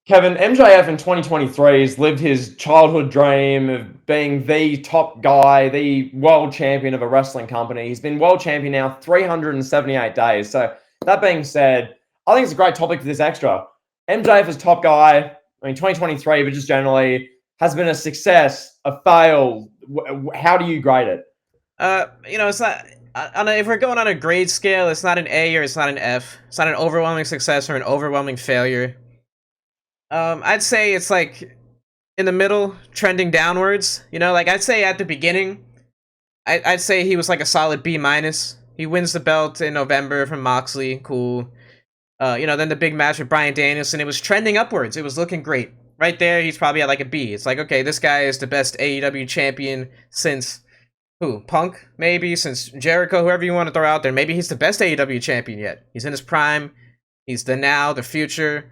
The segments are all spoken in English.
Kevin, MJF in 2023 has lived his childhood dream of being the top guy, the world champion of a wrestling company. He's been world champion now 378 days. So, that being said, I think it's a great topic for this extra. MJF is top guy, 2023, but just generally has been a success, a fail. How do you grade it? It's not if we're going on a grade scale, it's not an A or it's not an F. It's not an overwhelming success or an overwhelming failure. I'd say it's like in the middle, trending downwards. Like I'd say at the beginning, I'd say he was like a solid B minus. He wins the belt in November from Moxley, cool. Then the big match with Bryan Danielson, it was trending upwards. It was looking great. Right there, he's probably at like a B. It's like, okay, this guy is the best AEW champion since who? Punk, maybe, since Jericho, whoever you want to throw out there. Maybe he's the best AEW champion yet. He's in his prime. He's the now, the future.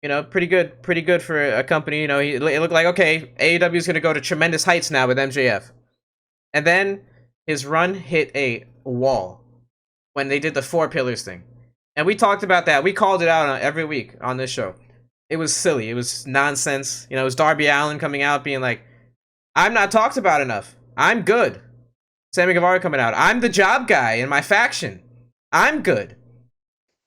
Pretty good for a company. It looked like, okay, AEW is going to go to tremendous heights now with MJF. And then his run hit a wall when they did the Four Pillars thing. And we talked about that. We called it out every week on this show. It was silly. It was nonsense. It was Darby Allin coming out being like, I'm not talked about enough. I'm good. Sammy Guevara coming out. I'm the job guy in my faction. I'm good.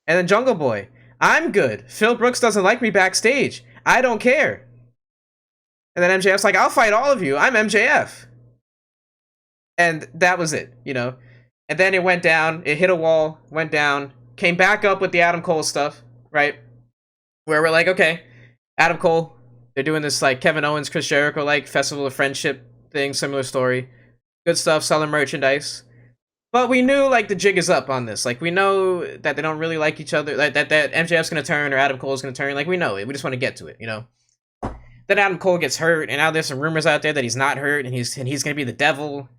And then Jungle Boy. I'm good. Phil Brooks doesn't like me backstage. I don't care. And then MJF's like, I'll fight all of you. I'm MJF. And that was it, And then it went down. It hit a wall. Went down. Came back up with the Adam Cole stuff, right? Where we're like, okay, Adam Cole. They're doing this like Kevin Owens, Chris Jericho like Festival of Friendship thing, similar story. Good stuff, selling merchandise. But we knew like the jig is up on this. Like we know that they don't really like each other. That MJF's gonna turn or Adam Cole's gonna turn. Like we know it. We just want to get to it, Then Adam Cole gets hurt, and now there's some rumors out there that he's not hurt and he's gonna be the devil.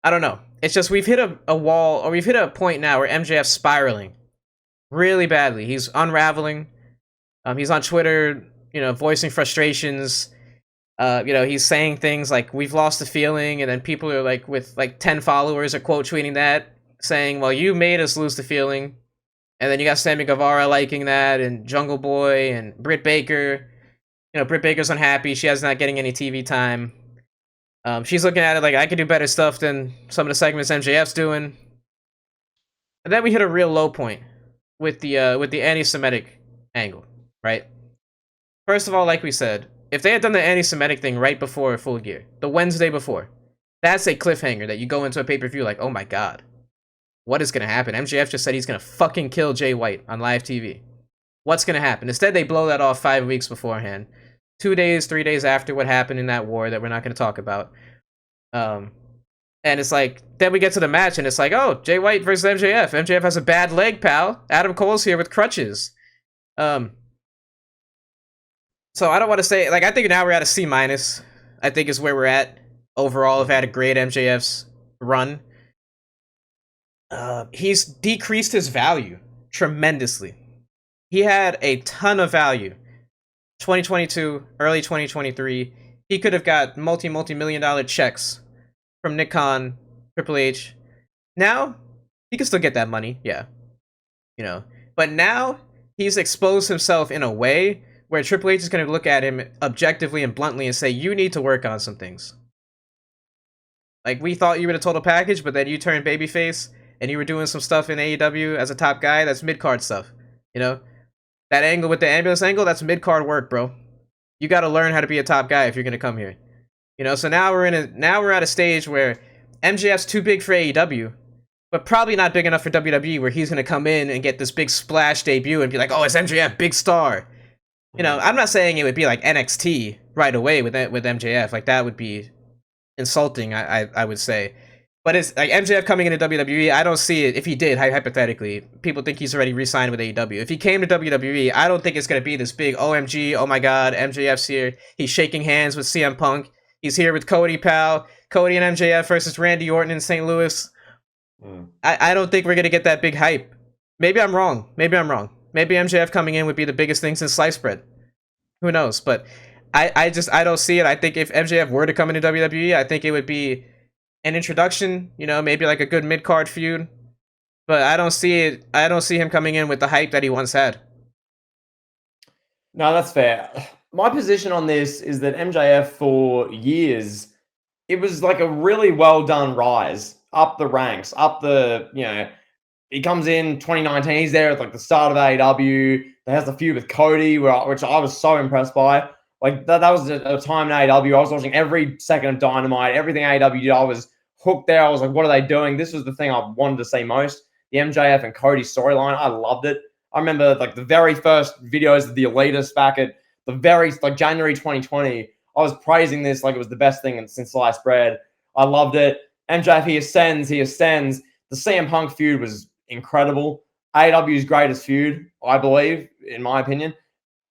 I don't know. It's just we've hit a wall, or we've hit a point now where MJF's spiraling really badly. He's unraveling. He's on Twitter, voicing frustrations. He's saying things like, we've lost the feeling, and then people are like, with like 10 followers are quote tweeting that, saying, well, you made us lose the feeling. And then you got Sammy Guevara liking that, and Jungle Boy, and Britt Baker. Britt Baker's unhappy. She has not getting any TV time. She's looking at it like, I could do better stuff than some of the segments MJF's doing. And then we hit a real low point with the anti-Semitic angle, right? First of all, like we said, if they had done the anti-Semitic thing right before Full Gear, the Wednesday before, that's a cliffhanger that you go into a pay-per-view like, oh my god, what is going to happen? MJF just said he's going to fucking kill Jay White on live TV. What's going to happen? Instead, they blow that off 5 weeks beforehand. 2 days, 3 days after what happened in that war that we're not going to talk about. And it's like, then we get to the match, and it's like, oh, Jay White versus MJF. MJF has a bad leg, pal. Adam Cole's here with crutches. So I don't want to say, like, I think now we're at a C minus. I think is where we're at overall. I've had a great MJF's run. He's decreased his value tremendously. He had a ton of value. 2022, early 2023, he could have got multi-million dollar checks from Nick Khan, Triple H. Now, he can still get that money, yeah. But now, he's exposed himself in a way where Triple H is going to look at him objectively and bluntly and say, you need to work on some things. Like, we thought you were the total package, but then you turned babyface, and you were doing some stuff in AEW as a top guy, that's mid-card stuff, That angle with the ambulance angle, that's mid-card work, bro. You got to learn how to be a top guy if you're going to come here. So now we're at a stage where MJF's too big for AEW, but probably not big enough for WWE, where he's going to come in and get this big splash debut and be like, oh, it's MJF, big star. I'm not saying it would be like NXT right away with MJF. Like, that would be insulting, I would say. But it's like MJF coming into WWE, I don't see it. If he did, hypothetically, people think he's already re-signed with AEW. If he came to WWE, I don't think it's going to be this big OMG, oh my god, MJF's here. He's shaking hands with CM Punk. He's here with Cody, pal. Cody and MJF versus Randy Orton in St. Louis. I don't think we're going to get that big hype. Maybe I'm wrong. Maybe MJF coming in would be the biggest thing since sliced bread. Who knows? But I don't see it. I think if MJF were to come into WWE, I think it would be an introduction, maybe like a good mid-card feud. But I don't see it. I don't see him coming in with the hype that he once had. No, that's fair. My position on this is that MJF for years, it was like a really well done rise up the ranks, up the, he comes in 2019. He's there at like the start of AEW. They has a feud with Cody, which I was so impressed by. Like that was a time in AEW. I was watching every second of Dynamite, everything AEW did. I was hooked there. I was like, what are they doing? This was the thing I wanted to see most. The MJF and Cody storyline. I loved it. I remember like the very first videos of the Elitists back at the very like January 2020. I was praising this like it was the best thing since sliced bread. I loved it. MJF, he ascends. The CM Punk feud was incredible. AEW's greatest feud, I believe, in my opinion.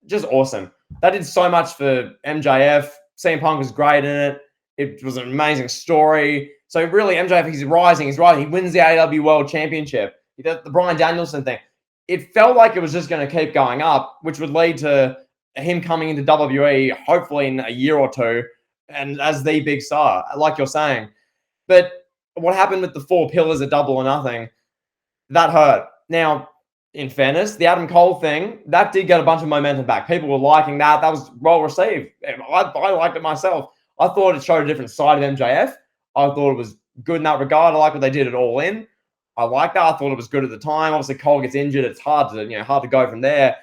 Just awesome. That did so much for MJF. CM Punk was great in it. It was an amazing story. So really, MJF, he's rising. He wins the AEW World Championship. He did the Bryan Danielson thing. It felt like it was just going to keep going up, which would lead to him coming into WWE, hopefully in a year or two, and as the big star, like you're saying. But what happened with the 4 pillars of Double or Nothing, that hurt. Now, in fairness, the Adam Cole thing, that did get a bunch of momentum back. People were liking that. That was well received. I liked it myself. I thought it showed a different side of MJF. I thought it was good in that regard. I like what they did at All In. I like that. I thought it was good at the time. Obviously, Cole gets injured. It's hard to go from there.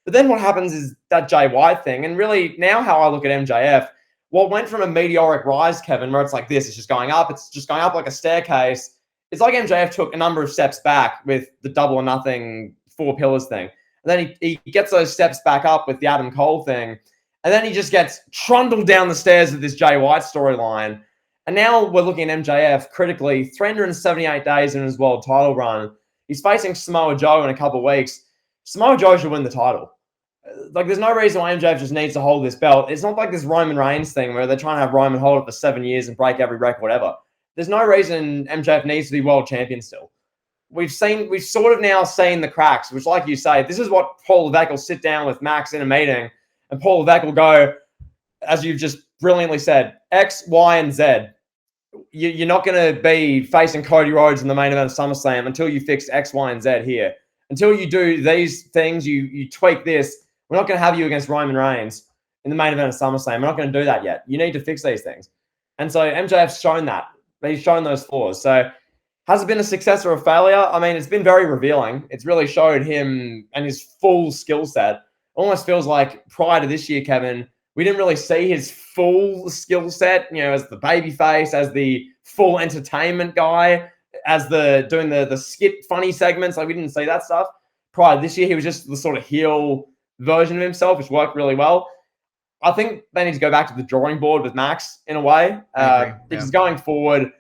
But then what happens is that Jay White thing. And really, now how I look at MJF, what went from a meteoric rise, Kevin, where it's like this, it's just going up. It's just going up like a staircase. It's like MJF took a number of steps back with the Double or Nothing 4 pillars thing. And then he gets those steps back up with the Adam Cole thing. And then he just gets trundled down the stairs with this Jay White storyline. And now we're looking at MJF critically, 378 days in his world title run. He's facing Samoa Joe in a couple of weeks. Samoa Joe should win the title. Like, there's no reason why MJF just needs to hold this belt. It's not like this Roman Reigns thing where they're trying to have Roman hold it for 7 years and break every record ever. There's no reason MJF needs to be world champion still. We've sort of now seen the cracks, which, like you say, this is what Paul Levesque will sit down with Max in a meeting, and Paul Levesque will go, as you've just brilliantly said, X, Y, and Z. You're not going to be facing Cody Rhodes in the main event of SummerSlam until you fix X, Y, and Z here. Until you do these things, you tweak this. We're not going to have you against Roman Reigns in the main event of SummerSlam. We're not going to do that yet. You need to fix these things. And so MJF's shown that. He's shown those flaws. So has it been a success or a failure? I mean, it's been very revealing. It's really showed him and his full skill set. Almost feels like prior to this year, Kevin, we didn't really see his full skill set, as the babyface, as the full entertainment guy, as doing the skit funny segments. Like, we didn't see that stuff. Prior to this year, he was just the sort of heel version of himself, which worked really well. I think they need to go back to the drawing board with Max in a way, because going forward,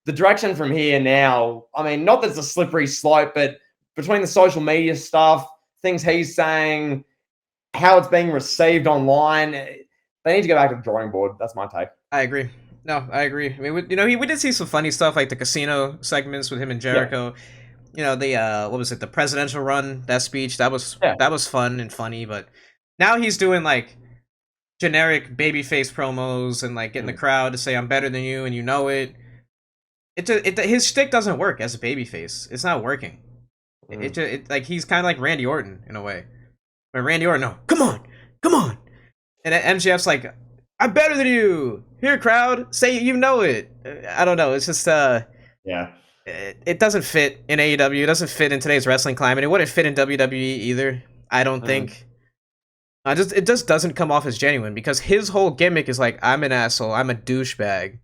the direction from here now, I mean, not that it's a slippery slope, but between the social media stuff, things he's saying, how it's being received online, they need to go back to the drawing board. That's my take. I agree. No, I agree. I mean, we did see some funny stuff like the casino segments with him and Jericho. Yeah. The what was it? The presidential run, that speech, that was fun and funny. But now he's doing like generic babyface promos and like getting the crowd to say I'm better than you and you know it. His shtick doesn't work as a babyface. It's not working. Like he's kind of like Randy Orton in a way. Where Randy Orton, no, come on, and MJF's like, I'm better than you. Here, crowd, say you know it. I don't know. It's just It doesn't fit in AEW. It doesn't fit in today's wrestling climate. It wouldn't fit in WWE either. I don't think. It just doesn't come off as genuine because his whole gimmick is like, I'm an asshole. I'm a douchebag.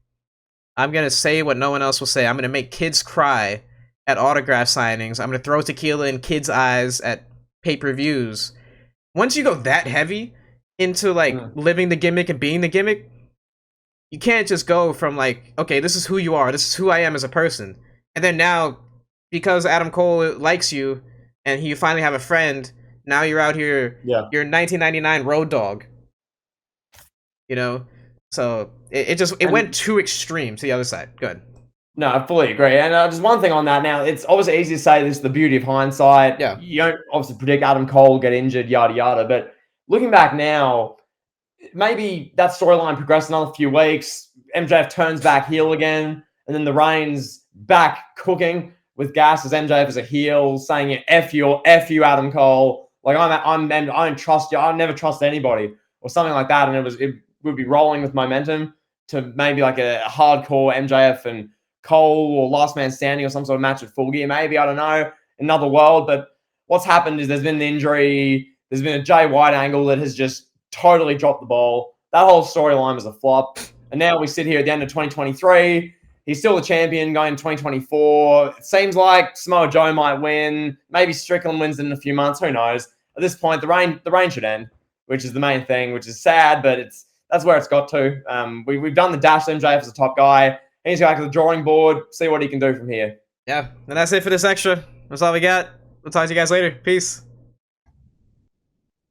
I'm gonna say what no one else will say. I'm gonna make kids cry at autograph signings. I'm gonna throw tequila in kids' eyes at pay-per-views. Once you go that heavy into like living the gimmick and being the gimmick, you can't just go from like, okay, this is who you are. This is who I am as a person. And then now, because Adam Cole likes you and you finally have a friend, now you're out here, you're 1999 Road Dogg. So it went too extreme to the other side. Good. No, I fully agree. And just one thing on that now, it's obviously easy to say this is the beauty of hindsight. Yeah. You don't obviously predict Adam Cole get injured, yada, yada. But looking back now, maybe that storyline progressed another few weeks. MJF turns back heel again. And then the Reign's back cooking with gas as MJF as a heel, saying, F you, Adam Cole. Like I don't trust you. I never trust anybody or something like that. And it would be rolling with momentum to maybe like a hardcore MJF and Cole or Last Man Standing or some sort of match at Full Gear. Maybe, I don't know, another world. But what's happened is there's been an injury. There's been a Jay White angle that has just totally dropped the ball. That whole storyline was a flop. And now we sit here at the end of 2023. He's still the champion going into 2024. It seems like Samoa Joe might win. Maybe Strickland wins in a few months. Who knows? At this point, the reign should end, which is the main thing, which is sad, but that's where it's got to. We've done the dash. MJF is a top guy. He needs to go back to the drawing board, see what he can do from here. Yeah, and that's it for this extra. That's all we got. We'll talk to you guys later. Peace.